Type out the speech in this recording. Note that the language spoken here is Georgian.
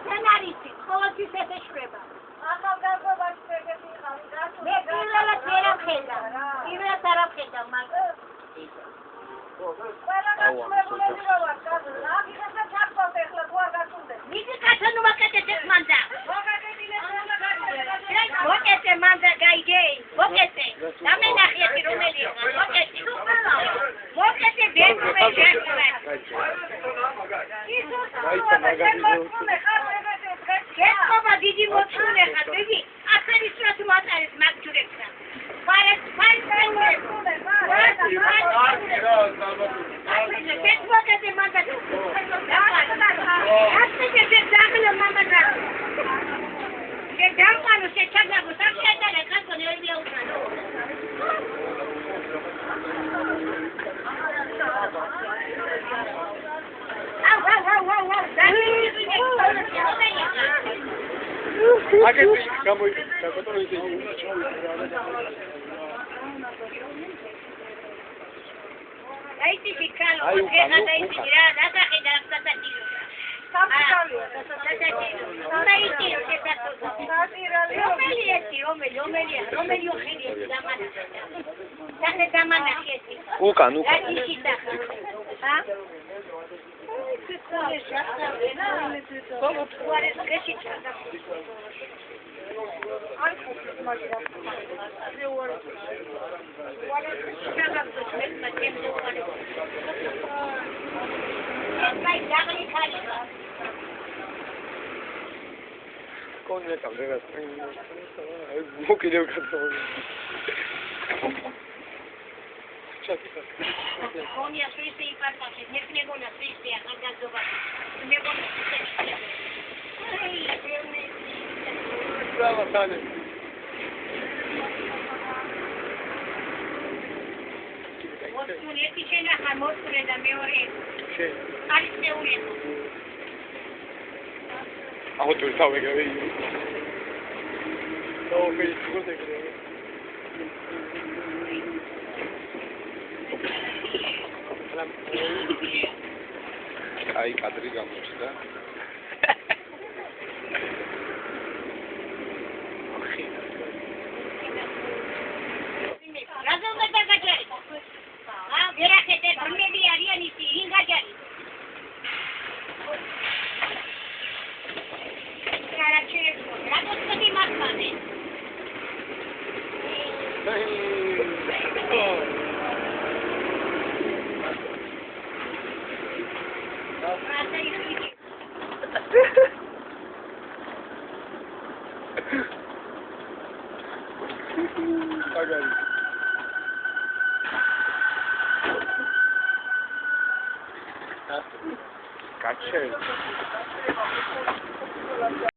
სცენარისტი, ყოველთვის ესე შვება. ახალგაზრდობაში ეგეთი იყავი, მე პირველად ვერ ამხედავ. პირველად არ ამხედავ, მაგრამ ყველა გასულებული რა ვარ, აგიღებდა ჩაქვავთ ეხლა თუ არ გასულდეს. მიდი კაცო ნუ მოკეთეთ მანდა. მოკეთე მანდა გაიგე, მოკეთე. დამენახიეთი რომელია, მოკეთე. მოკეთე ბერმე შექმნა. გეთქობა დიდი მოწუნე ხარ, დიდი. ახალი სრათ მოაწარეთ მაგჯურებთან. გეთქობაზე მანდა. ახლა შეძახლა მამადა. შეძახანო შეჩაგაბო სამშედარე კაცო ნერვია უკანო. აგები გამოიწვია ბატონო აიტი ფიქალო ხედა დაიტი რა დასახი დასახი სამწალია დასახი დაიტი რომელი ოხელი დამანა სახე დამანახიეთი უკან ა კონია კამერა მოკიდევ კაცო კონია სვისი იპარტაში ნეკნეგონა სვისი ახალგაზრდა ნეკნეგონა Bravo, Tane. მოსკუნი ერთი შენახა მოსკუნე და მეორე შე არის წეული აუ თუ თავეგავი აუ ფეისბუქზე გრე აი კადრი გამოჩნდა Gotcha.